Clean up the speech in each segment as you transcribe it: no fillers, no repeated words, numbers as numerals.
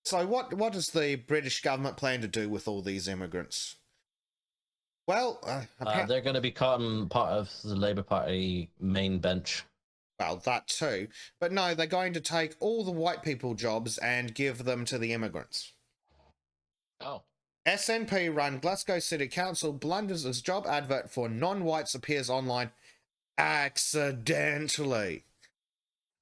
So what does the British government plan to do with all these immigrants? Well, They're going to become part of the Labour Party main bench. well, that too. But no, they're going to take all the white people jobs and give them to the immigrants. Oh. SNP-run Glasgow City Council blunders as job advert for non-whites appears online accidentally.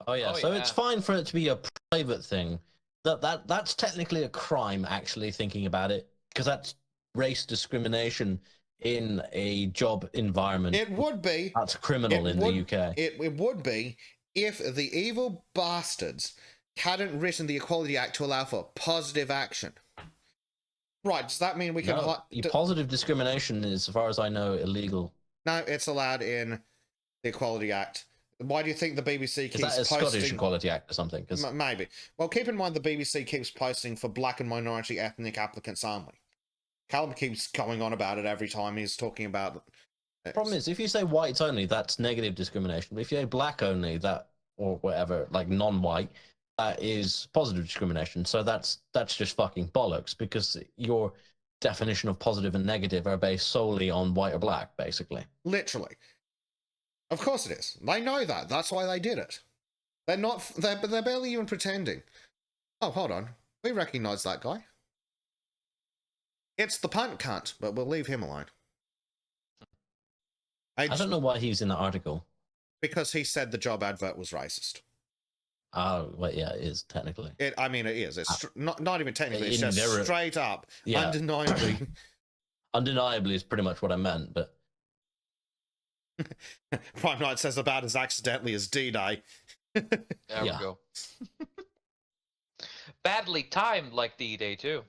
Oh yeah, so yeah. it's fine for it to be a private thing. That's technically a crime, actually, thinking about it, because that's race discrimination in a job environment. It would be. That's criminal in the UK. It would be if the evil bastards hadn't written the Equality Act to allow for positive action. Right, does that mean we can... No, positive discrimination is, as far as I know, illegal. No, it's allowed in the Equality Act. Why do you think the BBC keeps posting... Is that a Scottish Equality Act or something? Maybe. Well, keep in mind the BBC keeps posting for black and minority ethnic applicants only. Callum keeps going on about it every time he's talking about it. The problem is, if you say whites only, that's negative discrimination. But if you say black only, that, or whatever, like non-white, that is positive discrimination. So that's just fucking bollocks, because your definition of positive and negative are based solely on white or black, basically. Literally. Of course it is. They know that. That's why they did it. They're barely even pretending. Oh, hold on. We recognise that guy. It's the punt cunt, but we'll leave him alone. I don't know why he's in the article. Because he said the job advert was racist. Oh, well, yeah, it is, technically. It is. It's not even technically. It's just straight up. Yeah. Undeniably. Undeniably is pretty much what I meant, but... Prime Knight says about as accidentally as D-Day. There we go. Badly timed like D-Day, too.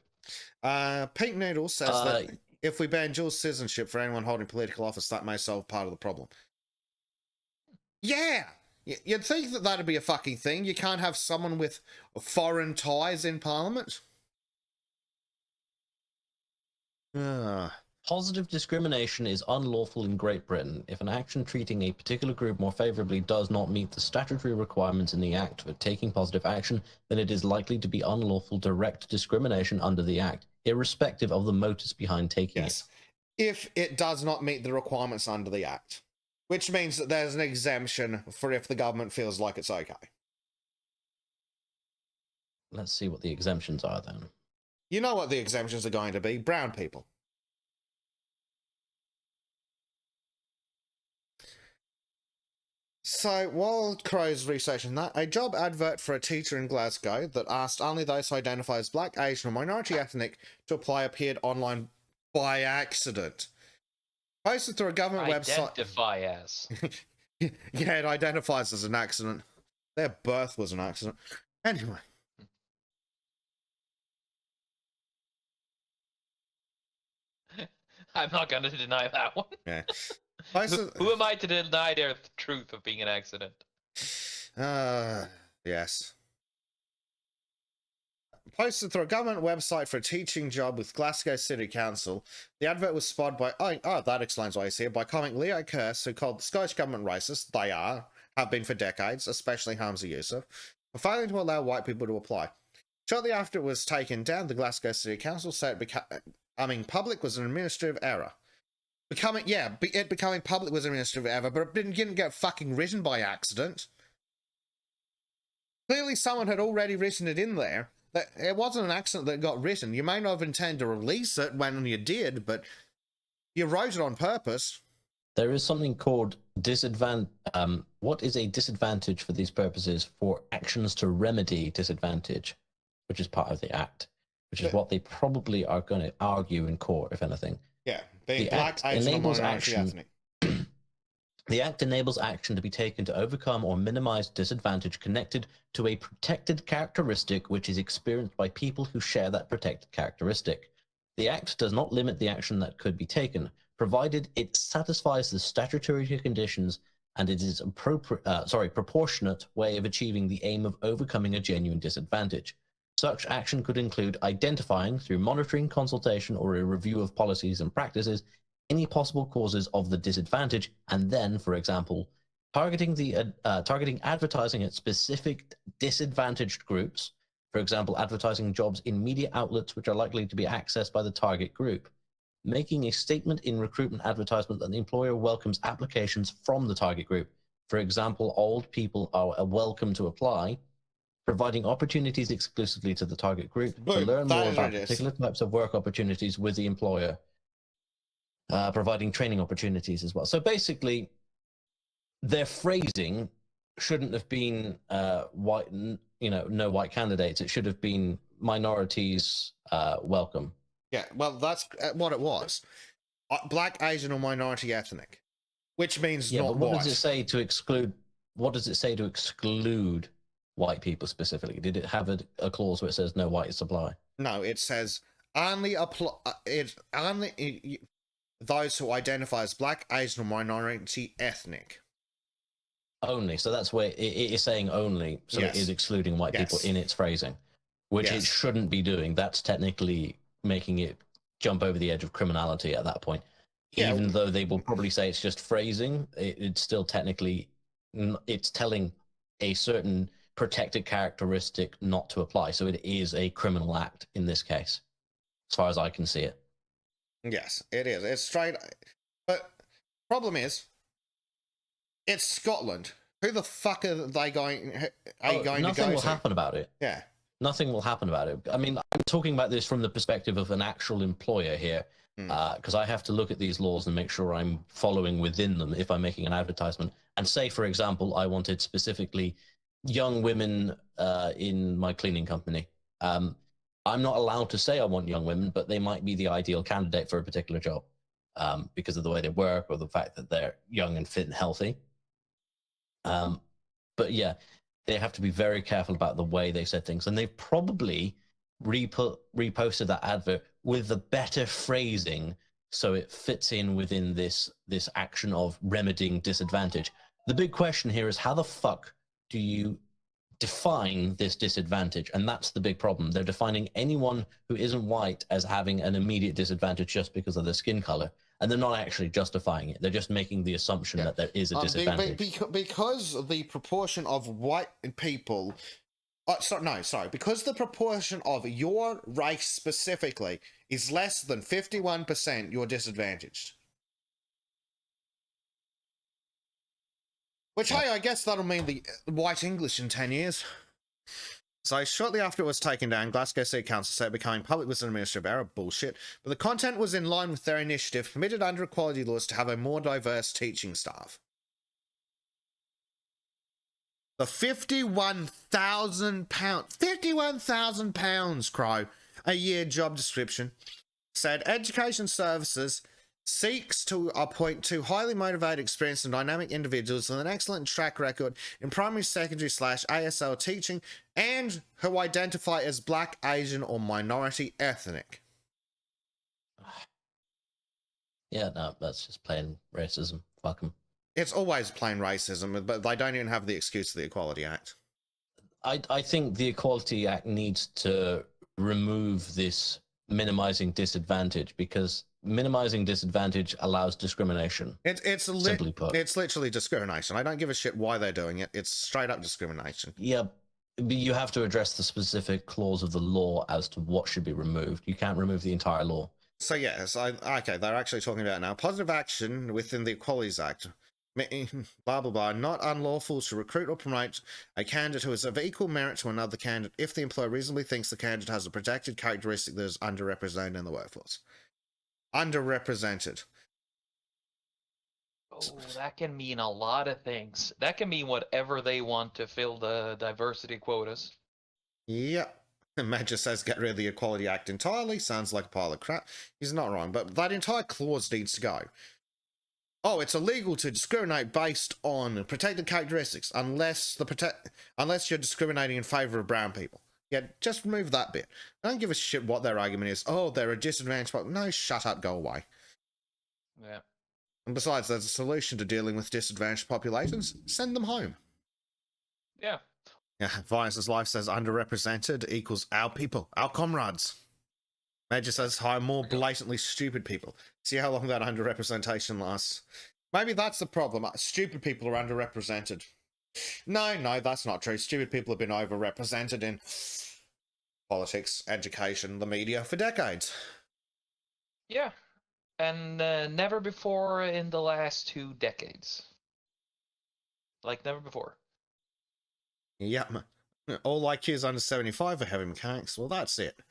Pink Noodle says that if we ban dual citizenship for anyone holding political office, that may solve part of the problem. Yeah! You'd think that that'd be a fucking thing. You can't have someone with foreign ties in Parliament. Positive discrimination is unlawful in Great Britain if an action treating a particular group more favourably does not meet the statutory requirements in the Act for taking positive action, then it is likely to be unlawful direct discrimination under the Act, irrespective of the motives behind taking it. If it does not meet the requirements under the Act, which means that there's an exemption for if the government feels like it's okay. Let's see what the exemptions are then. You know what the exemptions are going to be? Brown people. So, while Crow's researching that, a job advert for a teacher in Glasgow that asked only those who identify as black, Asian, or minority ethnic to apply appeared online by accident. Posted through a government website... Identify as. Yeah, it identifies as an accident. Their birth was an accident. Anyway. I'm not going to deny that one. Yeah. Who am I to deny their truth of being an accident? Yes. Posted through a government website for a teaching job with Glasgow City Council. The advert was spotted by... Oh, that explains why he's here. By comic Leo Kearse, who called the Scottish government racist. They have been for decades, especially Hamza Yusuf, for failing to allow white people to apply. Shortly after it was taken down, the Glasgow City Council said public was an administrative error. It becoming public was an administrative error, but it didn't get fucking written by accident. Clearly someone had already written it in there. It wasn't an accident that got written. You may not have intended to release it when you did, but you wrote it on purpose. There is something called what is a disadvantage for these purposes for actions to remedy disadvantage, which is part of the Act, which is what they probably are going to argue in court, if anything. Yeah, being black, Asian, or minority ethnic. The Act enables action to be taken to overcome or minimize disadvantage connected to a protected characteristic which is experienced by people who share that protected characteristic. The Act does not limit the action that could be taken, provided it satisfies the statutory conditions and it is proportionate way of achieving the aim of overcoming a genuine disadvantage. Such action could include identifying, through monitoring, consultation, or a review of policies and practices, any possible causes of the disadvantage, and then, for example, targeting advertising at specific disadvantaged groups, For example, advertising jobs in media outlets which are likely to be accessed by the target group. Making a statement in recruitment advertisement that the employer welcomes applications from the target group. For example, old people are welcome to apply. Providing opportunities exclusively to the target group. To Boom, learn that more is what about it is. particular types of work opportunities with the employer. Providing training opportunities as well. So basically, their phrasing shouldn't have been white, no white candidates. It should have been minorities welcome. Yeah, well, that's what it was. Black, Asian, or minority ethnic, which means Yeah, not but what white. does it say to exclude? What does it say to exclude white people specifically? Did it have a clause where it says no white supply? No, it says only apply. Those who identify as black, Asian, or minority ethnic. Only. So that's where it is saying only. So Yes. it is excluding white people Yes. in its phrasing, which it Yes. shouldn't be doing. That's technically making it jump over the edge of criminality at that point. Yeah. Even though they will probably say it's just phrasing, it's still technically, it's telling a certain protected characteristic not to apply. So it is a criminal act in this case, as far as I can see it. Yes, it is. It's straight. But problem is, it's Scotland. Who the fuck are they going? Are you going to go to? Nothing will happen about it. Yeah. Nothing will happen about it. I mean, I'm talking about this from the perspective of an actual employer here, Hmm. because I have to look at these laws and make sure I'm following within them if I'm making an advertisement. And say, for example, I wanted specifically young women in my cleaning company. I'm not allowed to say I want young women, but they might be the ideal candidate for a particular job because of the way they work or the fact that they're young and fit and healthy. But yeah, they have to be very careful about the way they said things, and they've probably reposted that advert with the better phrasing so it fits in within this action of remedying disadvantage. The big question here is how the fuck do you define this disadvantage? And that's the big problem. They're defining anyone who isn't white as having an immediate disadvantage just because of their skin color, and they're not actually justifying it. They're just making the assumption that there is a disadvantage. Because the proportion of white people. Sorry. Because the proportion of your race specifically is less than 51%, you're disadvantaged. Which, hey, I guess that'll mean the white English in 10 years. So shortly after it was taken down, Glasgow City Council said becoming public was an administrative error. Bullshit. But the content was in line with their initiative, permitted under equality laws to have a more diverse teaching staff. The £51,000, Crow, a year job description said Education Services seeks to appoint two highly motivated, experienced, and dynamic individuals with an excellent track record in primary, secondary / ASL teaching and who identify as black, Asian, or minority ethnic. Yeah, no, that's just plain racism. Fuck them. It's always plain racism, but they don't even have the excuse of the Equality Act. I think the Equality Act needs to remove this minimizing disadvantage, because minimizing disadvantage allows discrimination. Simply put. It's literally discrimination. I don't give a shit why they're doing it. It's straight up discrimination. Yeah, but you have to address the specific clause of the law as to what should be removed. You can't remove the entire law. So yes, okay, they're actually talking about now positive action within the Equalities Act. Blah blah blah. Not unlawful to recruit or promote a candidate who is of equal merit to another candidate if the employer reasonably thinks the candidate has a protected characteristic that is underrepresented in the workforce. Underrepresented. Oh, that can mean a lot of things. That can mean whatever they want to fill the diversity quotas. Yep. Major says get rid of the Equality Act entirely. Sounds like a pile of crap. He's not wrong, but that entire clause needs to go. Oh, it's illegal to discriminate based on protected characteristics unless you're discriminating in favor of brown people. Yeah, just remove that bit. I don't give a shit what their argument is. Oh, they're a disadvantaged. No, shut up, go away. Yeah. And besides, there's a solution to dealing with disadvantaged populations. Send them home. Yeah. Yeah, Vice's life says underrepresented equals our people, our comrades. Major says hire more blatantly stupid people. See how long that underrepresentation lasts. Maybe that's the problem. Stupid people are underrepresented. No, that's not true. Stupid people have been overrepresented in politics, education, the media for decades. Yeah, and never before in the last 2 decades. Like never before. Yep. All IQs under 75 are heavy mechanics. Well, that's it.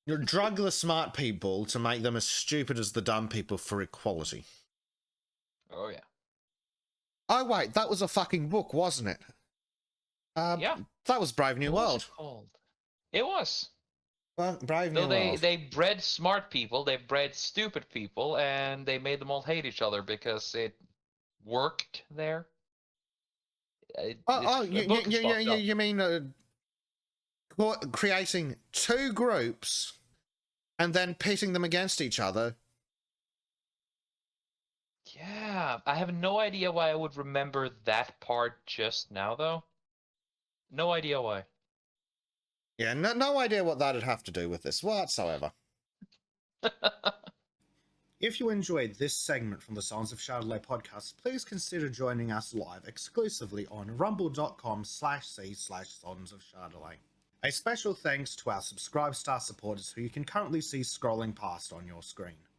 You drug the smart people to make them as stupid as the dumb people for equality. Oh yeah. Oh, wait, that was a fucking book, wasn't it? Yeah. That was Brave New What was World. it called? It was. Well, Brave So New World. they bred smart people, they bred stupid people, and they made them all hate each other because it worked there. The book is fucked up. You mean creating two groups and then pitting them against each other? Yeah, I have no idea why I would remember that part just now, though. No idea why. Yeah, no idea what that'd have to do with this whatsoever. If you enjoyed this segment from the Sons of Chardonnay podcast, please consider joining us live exclusively on rumble.com/c/Sons of Chardonnay. A special thanks to our subscribe star supporters who you can currently see scrolling past on your screen.